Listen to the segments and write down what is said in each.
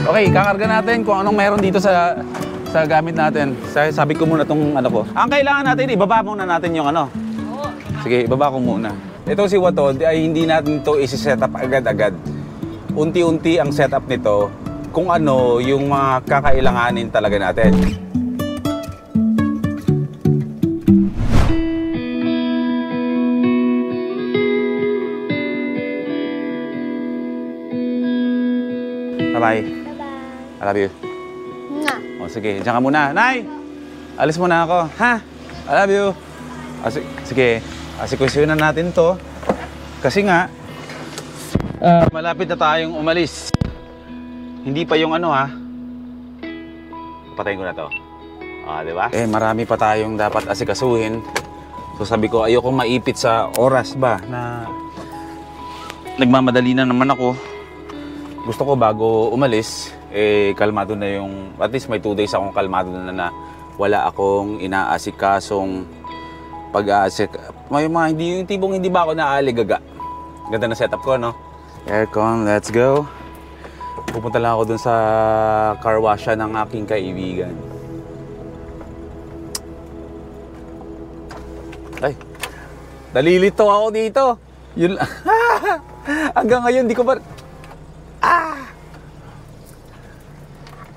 Okay, kakarga natin kung anong meron dito sa gamit natin. Sabi ko muna tong ano ko. Ang kailangan natin, ibaba muna natin yung ano. Sige, ibaba ko muna. Ito si Watod ay hindi natin ito isi-set up agad-agad. Unti-unti ang setup nito kung ano yung mga kakailanganin talaga natin. Bye-bye. I love you. O sige, diyan ka muna. Nay! Alis muna ako. Ha? I love you. Sige, asikusin na natin to. Kasi nga, malapit na tayong umalis. Hindi pa yung ano ha. Patayin ko na to. Diba? Marami pa tayong dapat asikasuhin. So sabi ko, ayokong maipit sa oras ba na nagmamadali na naman ako. Gusto ko bago umalis, kalmado na yung, at least may 2 days akong kalmado na wala akong inaasikasong pag-aasik. May mga hindi, yung tibong hindi ba ako naaaligaga. Ganda na setup ko, no? Aircon, let's go. Pupunta lang ako dun sa car wash ng aking kaibigan. Ay, nalilito ako dito. Yun lang. Hanggang ngayon, di ko ba...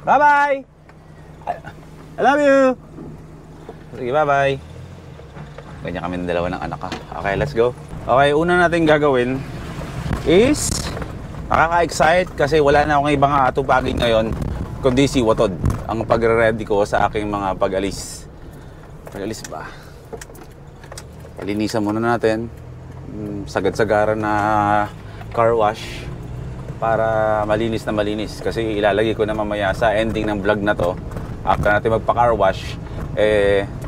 Bye-bye! I love you! Sige, bye-bye. Ganyan kami ng dalawa ng anak ka. Okay, let's go. Okay, una natin gagawin is nakaka-excite kasi wala na akong ibang atupagin ngayon kundi si Watod ang pagre-ready ko sa aking mga pag-alis. Pag-alis ba? Linisan muna natin. Sagad-sagaran na car wash para malinis na malinis kasi ilalagay ko na mamaya sa ending ng vlog na to after natin magpa-car wash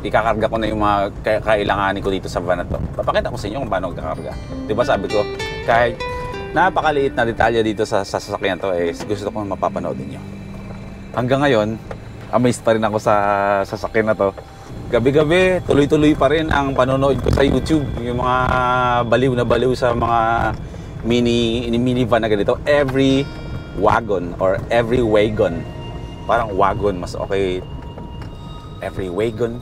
ikakarga ko na yung mga kailanganin ko dito sa van na to. Papakita ko sa inyo kung paano magkakarga. Diba sabi ko kahit napakaliit na detalye dito sa sasakyan to gusto ko mapapanood niyo. Hanggang ngayon amazed pa rin ako sa sasakyan na to. Gabi-gabi tuloy-tuloy pa rin ang panonood ko sa YouTube, yung mga baliw na baliw sa mga minivan na ganito. Every wagon or every wagon. Parang wagon, mas okay. Every wagon,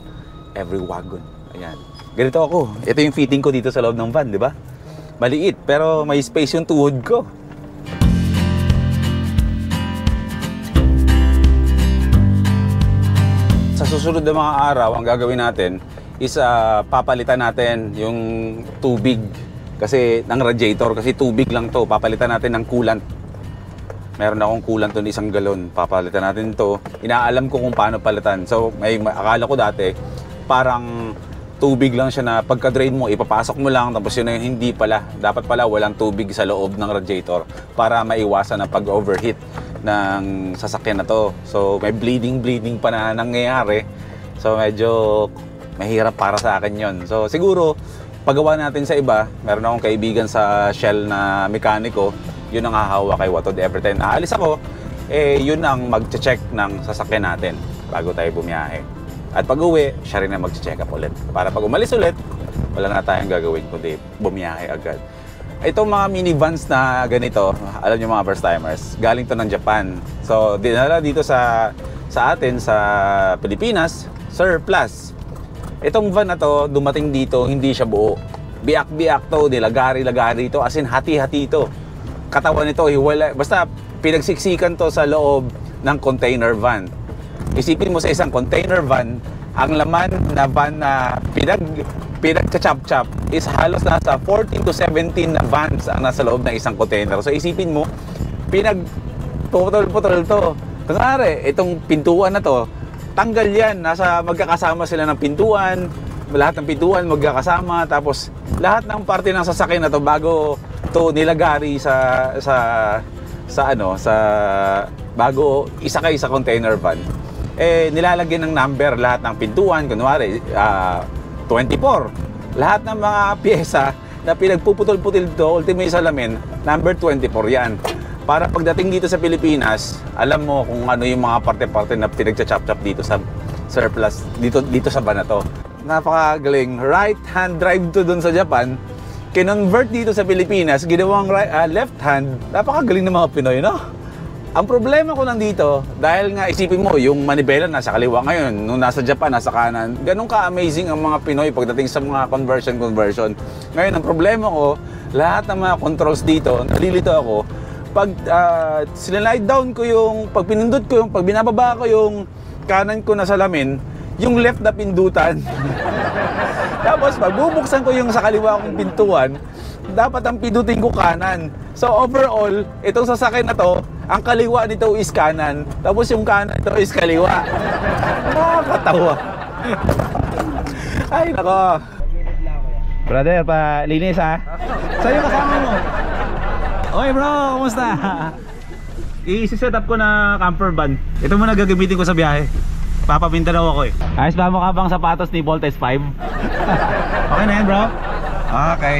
every wagon. Ayan. Ganito ako. Ito yung fitting ko dito sa loob ng van, di ba? Maliit, pero may space yung tuhod ko. Sa susunod na mga araw, ang gagawin natin is papalitan natin yung tubig. Kasi ng radiator, kasi tubig lang to. Papalitan natin ng coolant. Meron akong coolant doon 1 galon. Papalitan natin to. Inaalam ko kung paano palitan. So, akala ko dati, parang tubig lang siya na pagka-drain mo, ipapasok mo lang. Tapos yun na yun, hindi pala. Dapat pala walang tubig sa loob ng radiator para maiwasan ang pag-overheat ng sasakyan na to. So, may bleeding pa na nangyayari. So, medyo mahirap para sa akin yon. So, siguro, paggawa natin sa iba, meron akong kaibigan sa Shell na mekaniko, yun ang hahawa kay Watod. Every time aalis ako, yun ang mag-check ng sasakyan natin bago tayo bumiyahe. At pag uwi, siya rin ang mag-check up ulit. Para pag umalis ulit, wala na tayong gagawin kundi bumiyahe agad. Itong mga minivans na ganito, alam nyo mga first timers, galing to ng Japan. So, dinala dito sa atin, sa Pilipinas, surplus. Itong van na to, dumating dito, hindi siya buo. Biak-biak to, nilagari-lagari to, as in hati-hati to. Katawan nito, hiwala. Basta pinagsiksikan to sa loob ng container van. Isipin mo sa isang container van, ang laman na van na pinagka-chop-chop is halos nasa 14 to 17 na vans ang nasa loob ng isang container. So isipin mo, pinagputol-putol to. Kunwari, itong pintuan na to, tanggal yan. Magkakasama sila ng pintuan. Lahat ng pintuan magkakasama. Tapos lahat ng parte ng sasakyan na to bago to nilagari bago isakay sa container van. Nilalagyan ng number lahat ng pintuan. Kunwari, 24. Lahat ng mga pyesa na pinagpuputol-putil to, ultimate salamin, number 24 yan. Para pagdating dito sa Pilipinas, alam mo kung ano yung mga parte-parte na pinagcha-chop-chop dito sa surplus, dito sa van na to. Napakagaling. Right-hand drive to dun sa Japan, kinonvert dito sa Pilipinas, ginawang left hand. Napakagaling ng mga Pinoy, no? Ang problema ko lang dito, dahil nga isipin mo, yung manibela nasa kaliwa ngayon, nung nasa Japan, nasa kanan, ganun ka-amazing ang mga Pinoy pagdating sa mga conversion. Ngayon, ang problema ko, lahat ng mga controls dito, nalilito ako, pag sinilide down ko yung, pag pinindot ko yung, pag binababa ko yung kanan ko na salamin, yung left na pindutan. Tapos, pag bubuksan ko yung sa kaliwa kong pintuan, dapat ang pindutin ko kanan. So overall, itong sasakyan na to, ang kaliwa nito is kanan, tapos yung kanan nito is kaliwa. Nakakatawa. Ay, nako. Brother, linis ha? Sa'yo kasama mo? Oy bro, kumusta? I-set up ko na camper van. Ito muna gagamitin ko sa biyahe. Papapintanaw ako eh. Ayos ba mo ka bang sapatos ni Voltes 5? Okay na yan bro? Okay.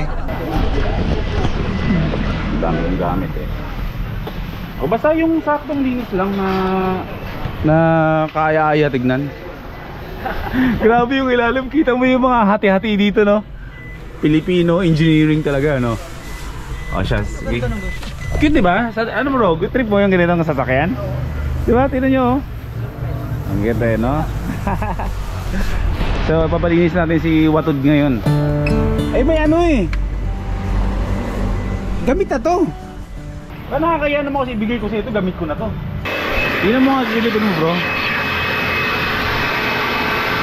Daming gamit eh. O basta yung saktong linis lang na kaya-aya tignan. Grabe yung ilalim, kita mo yung mga hati-hati dito no. Filipino engineering talaga no. O siya, sige. Cute diba? Ano bro, good trip mo yung ganitong sasakyan? Diba, tignan nyo oh. Ang ganda eh no. So papalinis natin si Watod ngayon. Ay may ano eh, gamit na to. Paano nakakaya naman kasi ibigay ko sa ito, gamit ko na to. Yun ang mga gilid mo bro.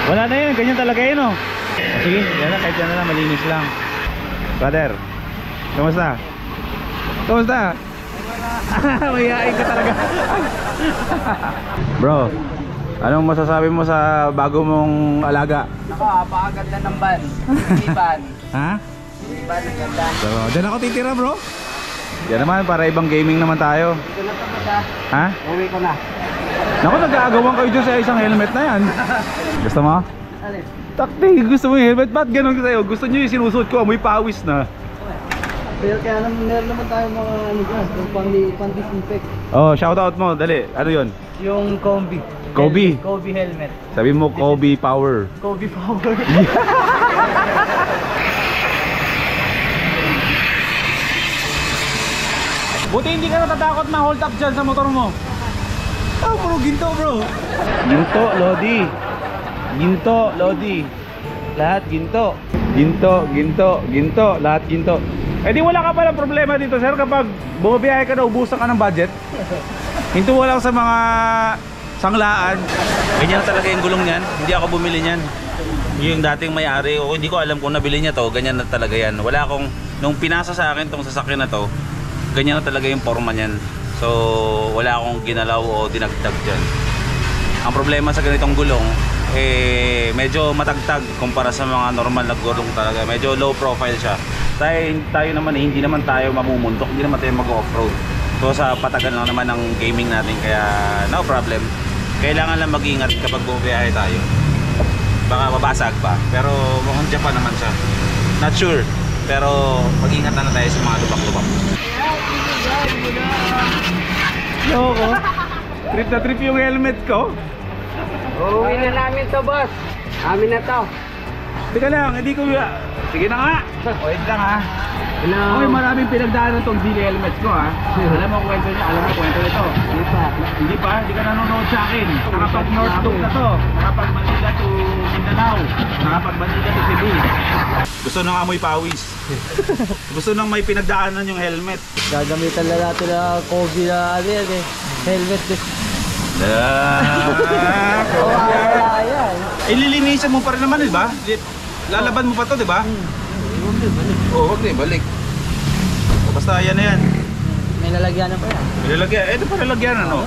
Wala na yun, ganyan talaga yun oh. Sige, yan na, kahit yan na, malinis lang. Brother, kamusta? Kamusta? Mayayain ka talaga. Bro, anong masasabi mo sa bago mong alaga? Ako, apakaganda ng van. Van. Ha? Van ang ganda. So, dyan ako titira bro. Yan naman, para ibang gaming naman tayo. Ito na tapos ha. Ha? Uwi ko na. Naku, nag-aagawan kayo dyan sa isang helmet na yan. Gusto mo? Alin? Takti, gusto mo yung helmet? Ba't ganun sa'yo? Gusto nyo yung sinusuot ko, amoy pawis na. Pero kaya naman, meron naman tayo mga ano dyan, yung pang-disinfect. Oh, shoutout mo, dali. Ano yun? Yung Kobe. Kobe? Kobe helmet. Sabi mo, Kobe Power. Kobe power. Buti hindi ka natatakot na hold up dyan sa motor mo. Oh bro, ginto bro. Ginto, Lodi. Ginto, Lodi. Lahat ginto. Ginto, lahat ginto. Eh di wala ka palang problema dito sir kapag bumabiyahe ka na, ubusan ka ng budget. Hinto mo lang sa mga sanglaan. Ganyan talaga yung gulong niyan. Hindi ako bumili niyan. Yung dating may-ari, o hindi ko alam kung nabili niya to, ganyan na talaga yan. Wala akong, nung pinasa sa akin tong sasakyan na to, ganyan na talaga yung forma niyan. So wala akong ginalaw o dinagdag dyan. Ang problema sa ganitong gulong, eh medyo matagtag kumpara sa mga normal na gulong talaga. Medyo low profile siya. Tayo naman eh, hindi naman tayo mamumundok, hindi naman tayo mag-off-road. So sa patagal lang naman ng gaming natin, kaya no problem. Kailangan lang mag-ingat kapag bumiyahe tayo. Baka mabasag pa, pero mukhang Japan naman siya. Not sure, pero mag-ingat na tayo sa mga lubak-lubak. Loko, trip na trip yung helmet ko. Uuwi na namin to boss. Amin na to. Teka lang, hindi ko... Sige na nga. Wait lang ha. Okay, maraming pinagdaanan tong Geely helmets ko ha. Alam mo kwento niya, alam mo kwento nito. Hindi pa. Hindi ka nanonood sa akin. Nakapag North Loop na to. Nakapag Manila to Mindanao. Nakapag Manila to Cebu. Gusto nang amoy pawis. Gusto nang may pinagdaanan yung helmet. Gagamitan na natin na Kobe na ano yan eh. Helmet din. Ayan. Ililinisan mo pa rin naman, di ba? Lalaban mo pa to, di ba? Oo, wag na balik. Basta yan na yan. May lalagyan na pa yan. May lalagyan. Ito pa lalagyan ano?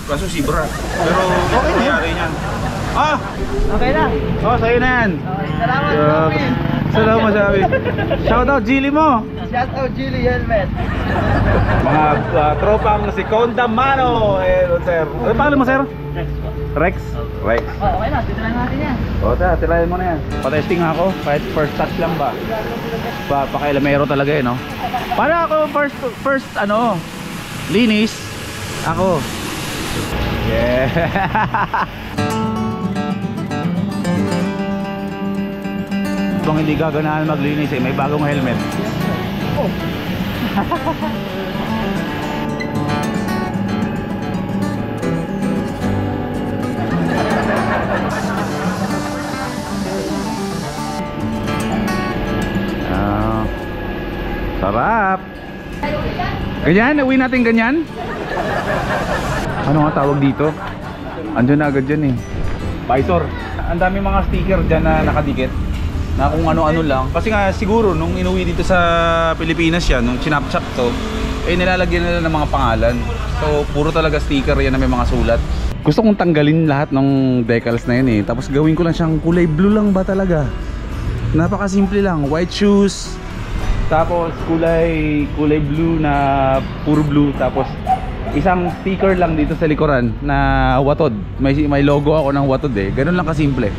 Kaso Zebra. Pero okay na yan. Ah! Okay na. Oh, sa'yo na yan. Salamat Kobe. Salamat sabi. Shoutout Geely mo. Shoutout Geely helmet. Mga tropang si Conda Mano. Sir. Ano pangalan mo sir? Rex. Rex. Oh, okay na. Titirahin natin yan. O, tirahin mo na yan. Patesting ako. Kahit first touch lang ba? Pakailamero talaga eh, no? Para ako first ano, linis. Ako. Yeah. Kung hindi gaganahan maglinis eh, may bagong helmet. Oh. Ganyan, uwi natin ganyan. Ano nga tawag dito? Andiyan na agad dyan eh. Visor. Ang dami mga sticker dyan na nakadikit na kung ano-ano lang. Kasi nga siguro nung inuwi dito sa Pilipinas yan, nung chinap-chap to, eh nilalagyan nila ng mga pangalan. So puro talaga sticker yan na may mga sulat. Gusto kong tanggalin lahat ng decals na yun eh. Tapos gawin ko lang siyang kulay blue lang ba talaga. Napakasimple lang. White shoes. Tapos kulay blue na puro blue. Tapos isang sticker lang dito sa likuran na Watod. May logo ako ng Watod eh. Ganun lang kasimple.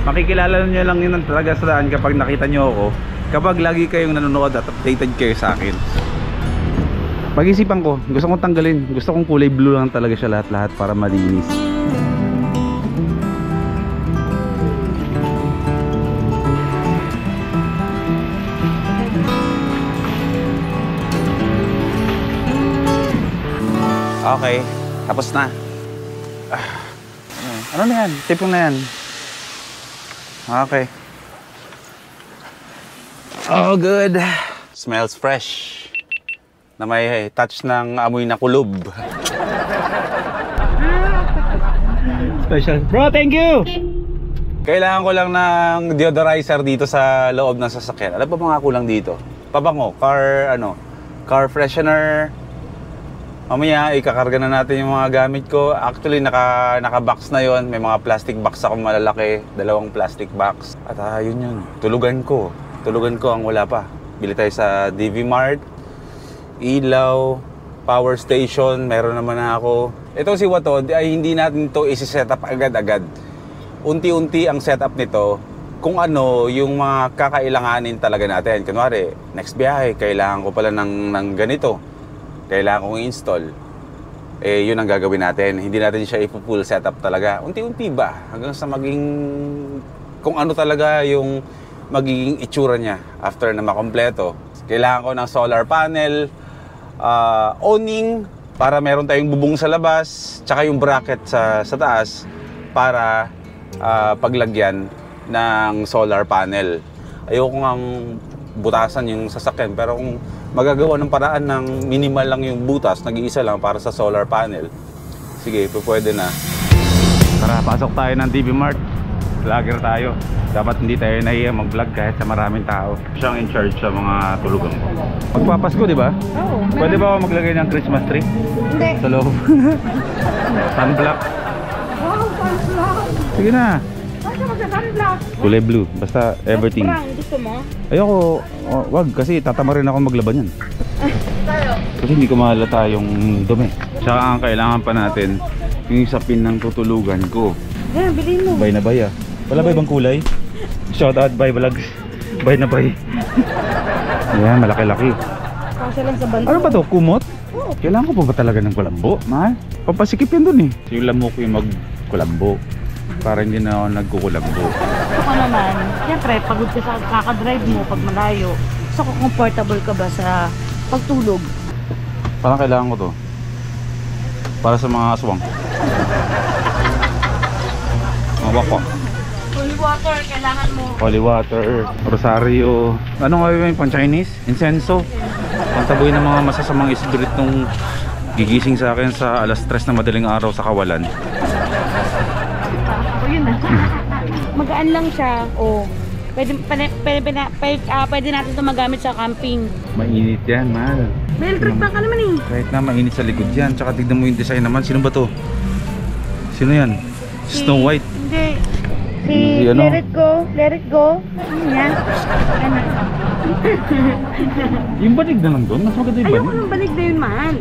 Makikilala nyo lang yun talaga sa daan kapag nakita nyo ako. Kapag lagi kayong nanonood at updated kayo sa akin. Pag-isipan ko, gusto kong tanggalin. Gusto kong kulay blue lang talaga siya lahat-lahat para malinis. Okay, tapos na. Ano na yan? Tipong na yan. Okay. Oh, good. Smells fresh. Na may touch ng amoy na kulob. Special. Bro, thank you! Kailangan ko lang ng deodorizer dito sa loob ng sasakyan. Alam ba mga kulang dito? Pabango, car freshener. Mamaya ikakarga na natin yung mga gamit ko. Actually naka-box na yon. May mga plastic box akong malalaki, 2 plastic box. At yun. Tulugan ko ang wala pa. Bili tayo sa DV Mart. Ilaw, power station, meron naman na ako. Ito si Watod ay hindi natin ito isi-set up agad-agad. Unti-unti ang setup nito kung ano yung mga kakailanganin talaga natin. Kunwari, next biyahe, kailangan ko pala ng ganito. Kailangan kong i-install. Eh, yun ang gagawin natin. Hindi natin siya i-full setup talaga. Unti-unti ba? Hanggang sa maging kung ano talaga yung magiging itsura niya after na makompleto. Kailangan ko ng solar panel, awning para meron tayong bubong sa labas, tsaka yung bracket sa taas para paglagyan ng solar panel. Ayoko ngang butasan yung sasakyan, pero kung magagawa ng paraan ng minimal lang yung butas, nag-iisa lang para sa solar panel, sige, pwede na. Tara, pasok tayo ng DV Mart. Vlogger tayo. Dapat hindi tayo nahiya mag-vlog kahit sa maraming tao. Siyang in charge sa mga tulugan ko. Magpapasko, di ba? Oo. Pwede ba ako maglagay ng Christmas tree? Hindi. Sa loob. Sunblock. Wow, sunblock. Sige na. Bakit magsa-sunblock? Kulay blue. Basta everything. Brown, gusto mo? Ayoko. Wag kasi tatama rin ako maglaban yan. Kasi hindi ko mahalata yung dumi. Tsaka ang kailangan pa natin yung sapin ng tutulugan ko. Yan, bilhin mo. Bay na bay ah. Wala ba ibang kulay? Shout out Bay Vlogs. Bay na bay. Ayan, malaki-laki. Kasi lang sa banda. Ano ba to? Kumot? Oo. Kailangan ko pa ba talaga ng kulambo? Mahal? Pampasikip yan dun eh. Yung lamok yung magkulambo. Para hindi na ako nagkukulambo. Gusto ko naman, siyempre, pagod ka sa kakadrive mo pag malayo. Gusto ko comfortable ka ba sa pagtulog? Parang kailangan ko to. Para sa mga aswang. Mga wakwa. Holy water, kailangan mo. Holy water, rosaryo. Ano nga yung pang Chinese? Insenso. Pantaboy ng mga masasamang spirit nung gigising sa akin sa alas 3 na madaling araw sa kawalan. O yun na. Magaan lang siya. O, pwede natin ito magamit sa camping. Mainit yan, mahal. May electric fan ka naman eh. Kahit na mainit sa likod yan. Tsaka tignan mo yung design naman. Sino ba to? Sino yan? Snow White. Hindi. Si ano? Let it go. Let it go. Ano yan? Ano? Yung banig na lang doon. Mas maganda yung Ayoko banig. ng banig na yun, mahal.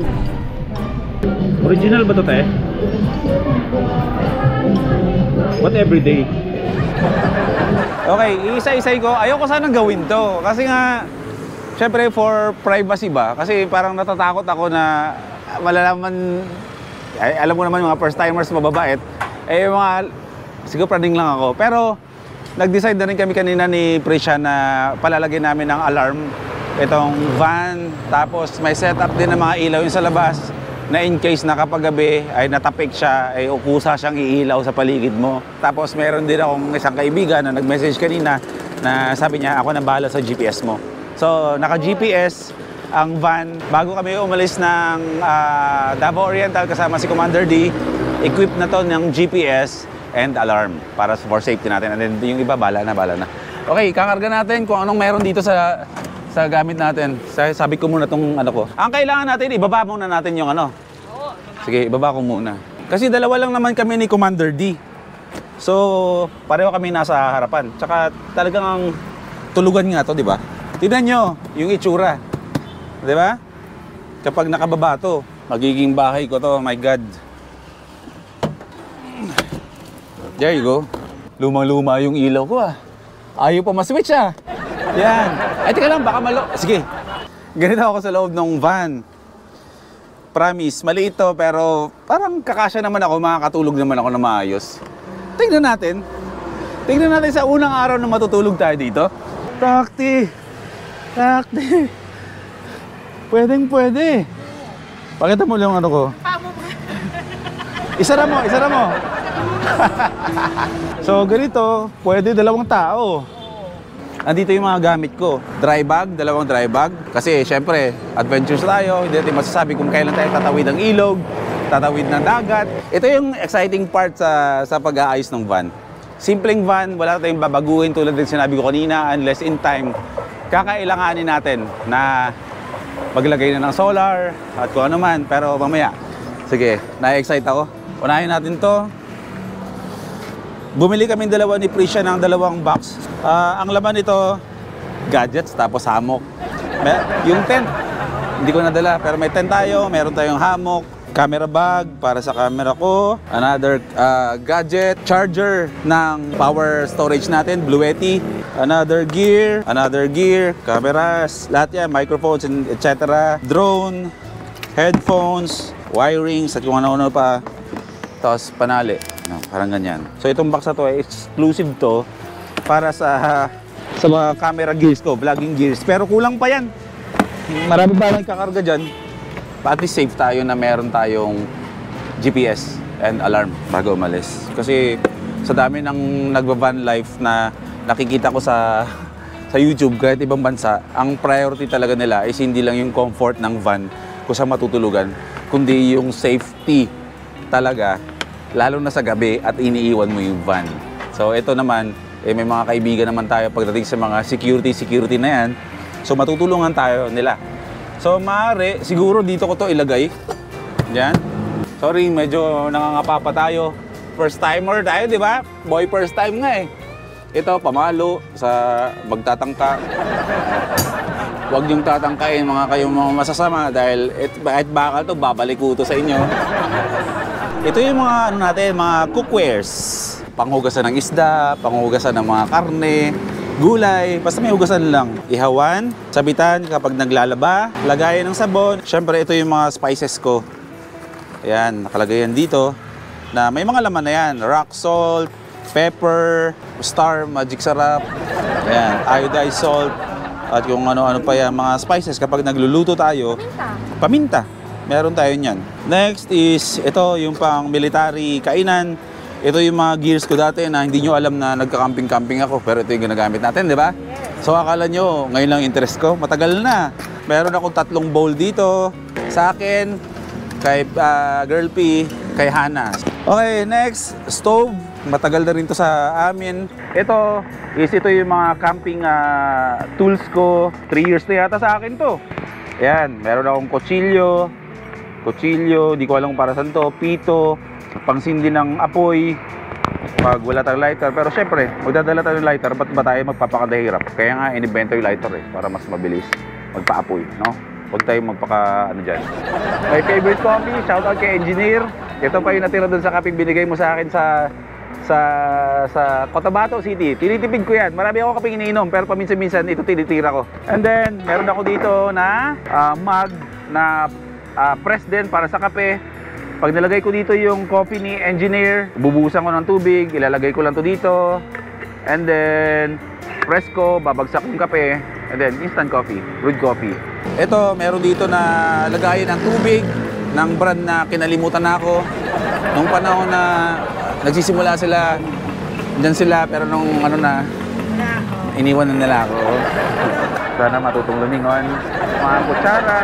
Original ba to, te? What everyday? Okay, isa-isay ko. Ayoko sanang gawin to. Kasi nga, syempre for privacy ba? Kasi parang natatakot ako na malalaman, ay, alam mo naman mga first timers mababait. Eh mga, siguro praning lang ako. Pero nag-decide na rin kami kanina ni Prisha na palalagyan namin ng alarm itong van. Tapos may setup din ng mga ilaw yung sa labas na in case na kapag gabi ay natapik siya, ay ukusa siyang iilaw sa paligid mo. Tapos meron din akong isang kaibigan na nag-message kanina na sabi niya, ako na bahala sa GPS mo. So naka-GPS, ang van. Bago kami umalis ng Davao Oriental kasama si Commander D, equipped na to ng GPS and alarm para for safety natin. And then yung iba, bala na. Okay, kakarga natin kung anong meron dito sa gamit natin. Sabi ko muna tong ano ko. Ang kailangan natin, ibaba muna natin yung ano. Sige, ibaba ko muna. Kasi dalawa lang naman kami ni Commander D. So, pareho kami nasa harapan. Tsaka talagang ang tulugan nga to, di ba? Tignan nyo yung itsura. Di ba? Kapag nakababa to, magiging bahay ko to. My God. There you go. Lumang-luma yung ilaw ko Ayaw pa ma-switch Yan. Ay, teka lang, baka Sige. Ganito ako sa loob ng van. Promise, maliit to, pero parang kakasya naman ako, makakatulog naman ako na maayos. Tingnan natin. Tingnan natin sa unang araw na matutulog tayo dito. Takti. Pwede. Pakita mo lang ano ko. Isara mo. So, ganito, pwede 2 tao. Andito yung mga gamit ko. Dry bag, 2 dry bag. Kasi, syempre, adventures tayo. Hindi natin masasabi kung kailan tayo tatawid ng ilog, tatawid ng dagat. Ito yung exciting part sa pag-aayos ng van. Simpleng van, wala tayong babaguhin tulad din sinabi ko kanina, unless in time, kakailanganin natin na maglagay na ng solar at kung ano man. Pero mamaya, sige, na-excite ako. Unahin natin to. Bumili kami dalawa ni Prisha ng 2 box. Ang laman nito, gadgets tapos hammock. Yung tent, hindi ko nadala. Pero may tent tayo, meron tayong hammock, camera bag para sa camera ko, another gadget, charger ng power storage natin, Bluetti, another gear, cameras, lahat yan, microphones, etc. Drone, headphones, wirings, at kung ano-ano pa. Tapos panali. No, parang ganyan. So itong box na to ay exclusive to para sa mga camera gears ko, vlogging gears. Pero kulang pa yan. Marami pa lang kakarga dyan. At least safe tayo na meron tayong GPS and alarm bago umalis. Kasi sa dami ng nagba-van life na nakikita ko sa YouTube kahit ibang bansa, ang priority talaga nila is hindi lang yung comfort ng van kung saan matutulugan, kundi yung safety talaga. Lalo na sa gabi at iniiwan mo yung van. So ito naman, may mga kaibigan naman tayo pagdating sa mga security na yan. So matutulungan tayo nila. So maaari, siguro dito ko to ilagay. Diyan. Sorry, medyo nangangapa pa tayo. First timer tayo, di ba? Boy first time nga Ito, pamalo sa magtatangka. Huwag niyong tatangkain kayong mga masasama dahil kahit bakal to, babalik ko to sa inyo. Ito yung mga mga cookwares. Panghugasan ng isda, panghugasan ng mga karne, gulay, basta may hugasan lang. Ihawan, sabitan kapag naglalaba, lagayan ng sabon. Siyempre ito yung mga spices ko. Ayan, nakalagay yan dito na may mga laman na yan. Rock salt, pepper, star, magic sarap, ayan, iodized salt, at kung ano-ano pa yan, mga spices kapag nagluluto tayo. Paminta. Meron tayo niyan. Next is, ito yung pang military kainan. Ito yung mga gears ko dati na hindi nyo alam na nagka-camping-camping ako. Pero ito yung ginagamit natin, di ba? So akala nyo, ngayon lang interest ko. Matagal na. Meron akong 3 bowl dito. Sa akin, kay Girl P, kay Hana. Okay, next, stove. Matagal na rin to sa amin. Ito yung mga camping tools ko. 3 years na yata sa akin to. Ayan, meron akong kutsilyo, di ko alam kung para saan to, pito, pangsindi ng apoy, pag wala tayong lighter. Pero syempre, magdadala tayo ng lighter, ba't ba tayo magpapakadahirap? Kaya nga, inibento yung lighter para mas mabilis magpa-apoy, no? Huwag tayo dyan. My favorite coffee, shoutout kay Engineer. Ito pa yung natira dun sa kaping binigay mo sa akin sa Cotabato City. Tinitipid ko yan. Marami ako kaping iniinom, pero paminsan-minsan ito tinitira ko. And then, meron ako dito na mug na press din para sa kape. Pag nilagay ko dito yung coffee ni Engineer, bubuhusan ko ng tubig, ilalagay ko lang to dito. And then, press ko, babagsak yung kape. And then, instant coffee, brewed coffee. Ito, meron dito na lagayan ng tubig ng brand na kinalimutan na ako. Nung panahon na nagsisimula sila, dyan sila, pero nung iniwan na nila ako. Sana matutong lumingon. Mga kutsara,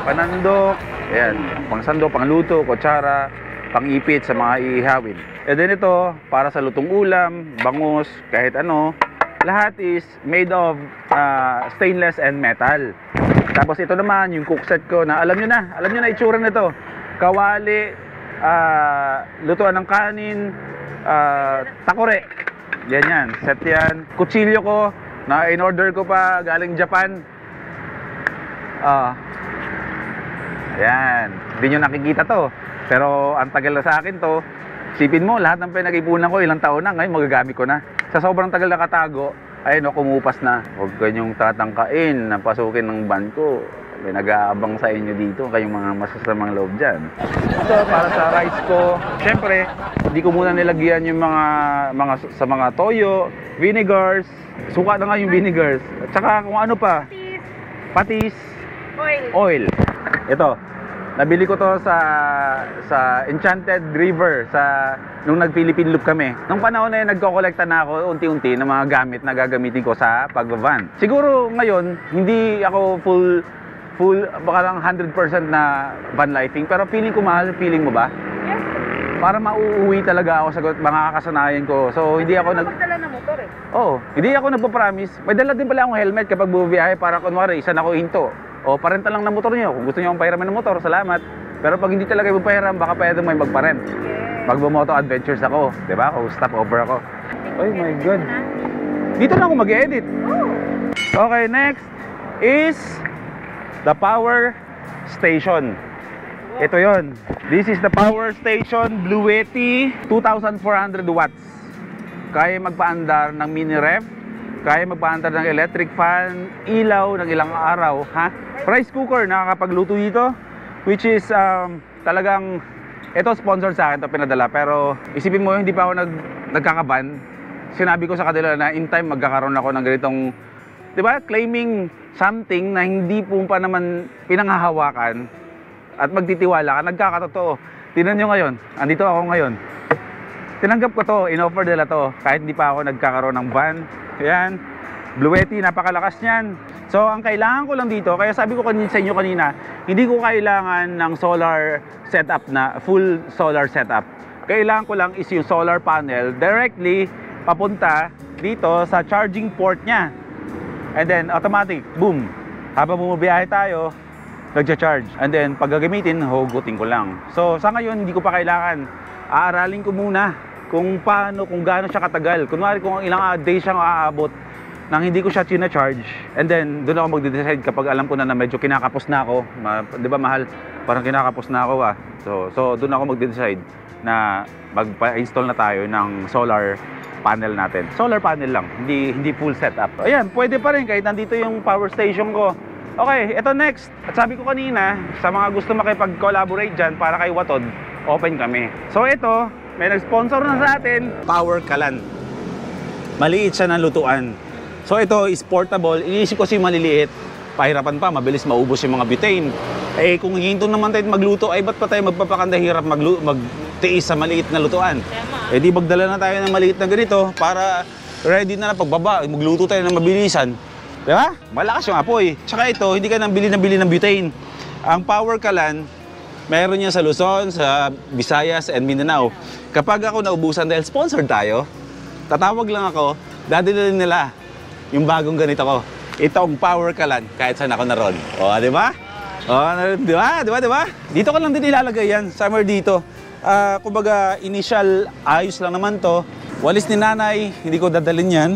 panandok, ayan, pangsando, pangluto, kutsara, pangipit sa mga iihawin. And then ito, para sa lutong ulam, bangus, kahit ano, lahat is made of stainless and metal. Tapos ito naman, yung cook set ko na alam nyo na itsura nito. Kawali, lutuan ng kanin, takore. Yan, set yan. Kutsilyo ko, na in-order ko pa galing Japan. Yan, hindi nyo nakikita to. Pero ang tagal na sa akin to. Sipin mo, lahat ng pinag-ipunan ko, ilang taon na, ngayon magagamit ko na. Sa sobrang tagal na katago, ayun o, kumupas na. Huwag kayong tatangkain na pasukin ng van ko. May nag-aabang sa inyo dito, kayong mga masasamang loob dyan. Ito, para sa rice ko, syempre, hindi ko muna nilagyan yung sa mga toyo, vinegars, suka na nga yung vinegars, at saka kung ano pa, patis, oil. Ito, nabili ko to sa Enchanted River nung nag-Philippine Loop kami. Nung panahon na yun, nagko-collecta na ako unti-unti ng mga gamit na gagamitin ko sa pag-van. Siguro ngayon, hindi ako full, baka lang 100% na van lifing, pero feeling ko mahal. Feeling mo ba? Yes. Para mauuwi talaga ako sa mga kasanayan ko. So hindi ako magdala ng motor eh. Oo, hindi ako nagpo-promise. May dala din pala akong helmet kapag bubiyahe para kunwari isa na ako hinto. O parenta lang ng motor niyo. Kung gusto niyo akong pahiramin ng motor, salamat. Pero pag hindi talaga ipapahiram, baka pwede mo yung magparent. Pag bumoto adventures ako, 'di ba? O stop over ako. Oh my god. Dito na ako mag-edit. Okay, next is the power station. Ito yon. This is the power station, Bluetti, 2,400 watts. Kaya magpaandar ng mini ref, kaya magpaandar ng electric fan, ilaw ng ilang araw, ha? Rice cooker, nakakapagluto dito, which is talagang, ito sponsor sa akin, ito pinadala, pero isipin mo, hindi pa ako nagkakaban. Sinabi ko sa kanila na in time magkakaroon ako ng ganitong, di ba, claiming something na hindi po pa naman pinanghahawakan at magtitiwala ka, nagkakatotoo. Tingnan nyo ngayon, andito ako ngayon. Tinanggap ko to, in-offer nila to, kahit hindi pa ako nagkakaroon ng van. Ayan, Bluetti, napakalakas niyan. So, ang kailangan ko lang dito, kaya sabi ko sa inyo kanina, hindi ko kailangan ng solar setup na, full solar setup. Kailangan ko lang is yung solar panel directly papunta dito sa charging port niya. And then automatic, boom. Habang bumabiyahe tayo, nagcha-charge. And then pag gagamitin, hugutin ko lang. So sa ngayon, hindi ko pa kailangan. Aaralin ko muna kung paano, kung gaano siya katagal. Kunwari kung ilang days siyang aabot nang hindi ko siya china-charge. And then doon ako magde-decide kapag alam ko na medyo kinakapos na ako. Di ba mahal? Parang kinakapos na ako ah. So doon ako magde-decide na magpa-install na tayo ng solar panel natin. Solar panel lang, hindi full setup. Ayan, pwede pa rin kahit nandito yung power station ko. Okay, ito next. At sabi ko kanina, sa mga gusto makipag-collaborate dyan para kay Watod, open kami. So ito, may nag-sponsor na sa atin, Power Kalan. Maliit siya ng lutuan. So ito is portable. Iniisip ko si maliliit. Pahirapan pa, mabilis maubos yung mga butane. Eh kung hinto naman tayo magluto, ay ba't pa tayo magpapakanda hirap magtiis sa maliit na lutuan? Eh di magdala na tayo ng maliit na ganito para ready na pagbaba, magluto tayo ng mabilisan. Di ba? Malakas yung apoy. Tsaka ito, hindi ka nang bili ng butane. Ang Power Kalan, meron niya sa Luzon, sa Visayas and Mindanao. Kapag ako naubusan dahil sponsored tayo, tatawag lang ako, dadalhin nila yung bagong ganito ko. Itong Power Kalan, kahit saan ako naroon. O, di ba? O, di ba? Dito ka lang din ilalagay yan, somewhere dito. Kumbaga, initial ayos lang naman to. Walis ni nanay, hindi ko dadalhin yan.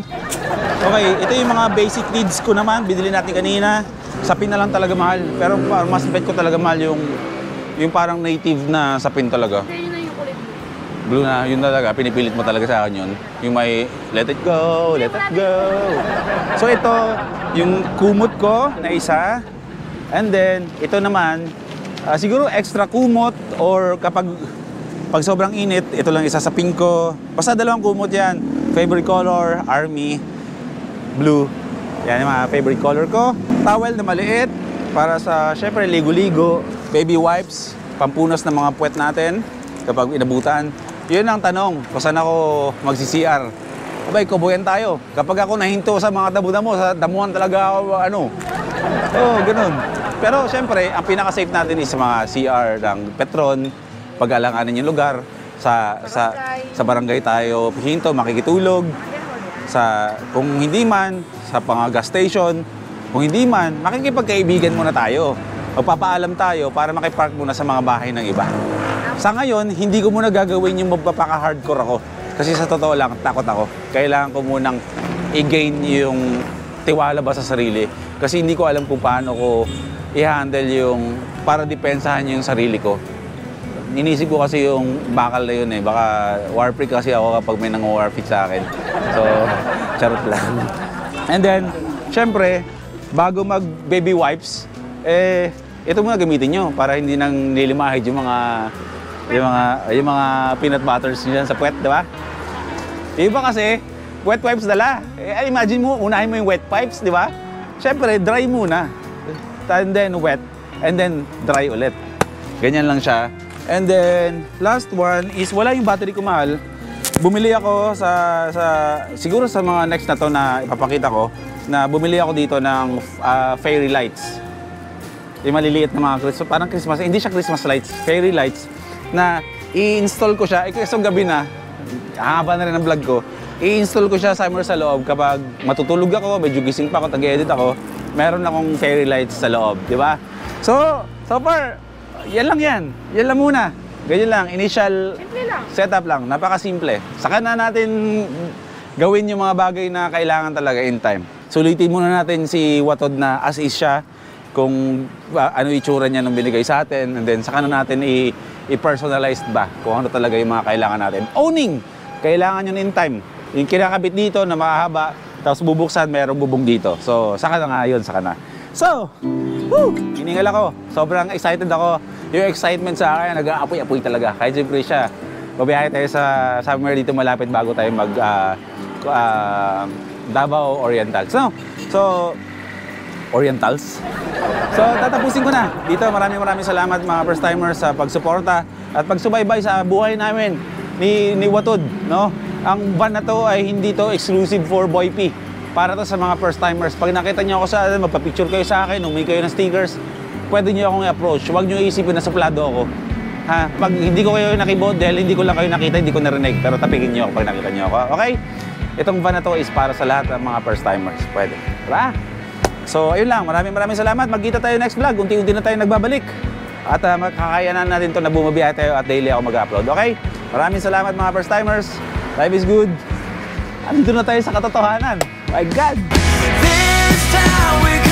Okay, ito yung mga basic needs ko naman. Binili natin kanina. Sapin na lang talaga mahal. Pero mas bet ko talaga mahal yung parang native na sapin talaga. Yun na yung kulay Blue na, yun talaga. Pinipilit mo talaga sa akin yun. Yung may let it go, let it go. So ito, yung kumot ko na isa. And then, ito naman, siguro extra kumot or kapag sobrang init, ito lang isasapin ko. Basta dalawang kumot yan. Favorite color, army, blue. Yan yung mga favorite color ko. Towel na maliit para sa, syempre, ligo-ligo. Baby wipes, pampunas ng mga puwet natin kapag inabutan. Yun ang tanong, kung saan ako magsi-CR. abay, kubuyan tayo. Kapag ako nahinto sa mga damo-damo, sa damuhan talaga ako, ano. Oo, ganun. Pero syempre, ang pinaka-safe natin is sa mga CR ng Petron, pag-alanganin yung lugar, sa barangay tayo hinto, makikitulog, kung hindi man, sa mga gas station, kung hindi man, makikipagkaibigan muna tayo. Magpapaalam tayo para makipark muna sa mga bahay ng iba. Sa ngayon, hindi ko muna gagawin yung magpapaka-hardcore ako. Kasi sa totoo lang, takot ako. Kailangan ko munang i-gain yung tiwala ba sa sarili. Kasi hindi ko alam kung paano ko i-handle yung para depensahan yung sarili ko. Inisip ko kasi yung bakal na yun eh. Baka war freak kasi ako kapag may nang-war freak sa akin. So, charot lang. And then, syempre, bago mag-baby wipes, ito muna gamitin nyo para hindi nang nilimahid yung mga peanut butters nyo dyan sa puwet, di ba? Iba kasi, wet wipes dala. Imagine mo, unahin mo yung wet pipes, di ba? Siyempre, dry muna. And then wet. And then dry ulit. Ganyan lang siya. And then, last one is, wala yung battery ko mahal. Bumili ako siguro sa mga next na to na ipapakita ko, na bumili ako dito ng fairy lights. Yung maliliit na mga Christmas, parang Christmas, hindi siya Christmas lights, fairy lights, na i-install ko siya, isang gabi na, haba na rin ang vlog ko, i-install ko siya somewhere sa loob kapag matutulog ako, medyo gising pa ako, tag-edit ako, meron akong fairy lights sa loob, di ba? So far, yan lang muna. Ganyan lang, initial setup lang, napakasimple. Saka na natin gawin yung mga bagay na kailangan talaga in time. Sulitin muna natin si Watod na as is siya, kung ano itsura niya nung binigay sa atin, and then saka na natin i-personalized ba kung ano talaga yung mga kailangan natin. Owning! Kailangan yun in time. Yung kinakabit dito na makahaba, tapos bubuksan, mayroong bubong dito. So, saka na nga yun, saka na. So, hiningal ako. Sobrang excited ako. Yung excitement sa akin, nag-aapoy-apoy talaga. Kahit siyempre siya, babiyahe tayo sa somewhere dito malapit bago tayo mag Davao Orientals. So, Orientals. So, tatapusin ko na. Dito, maraming salamat mga first-timers sa pagsuporta at pagsubaybay sa buhay namin ni Watod, no? Ang van na to ay hindi to exclusive for Boy P. Para to sa mga first-timers. Pag nakita niyo ako sa magpa-picture kayo sa akin, humingi kayo ng stickers, pwede niyo akong i-approach. Huwag niyo isipin na suplado ako. Ha? Pag hindi ko kayo nakibodel, hindi ko lang kayo nakita, hindi ko narinig, pero tapigin niyo ako pag nakita niyo ako. Okay? Itong van na to is para sa lahat ng mga first-timers. Pwede. Diba? So, ayun lang. Maraming salamat. Magkita tayo next vlog. Unti-unti na tayo nagbabalik. At makakayanan natin to na bumabiyahe tayo at daily ako mag-upload. Okay? Maraming salamat mga first-timers. Life is good. Andito na tayo sa katotohanan. My God! This time we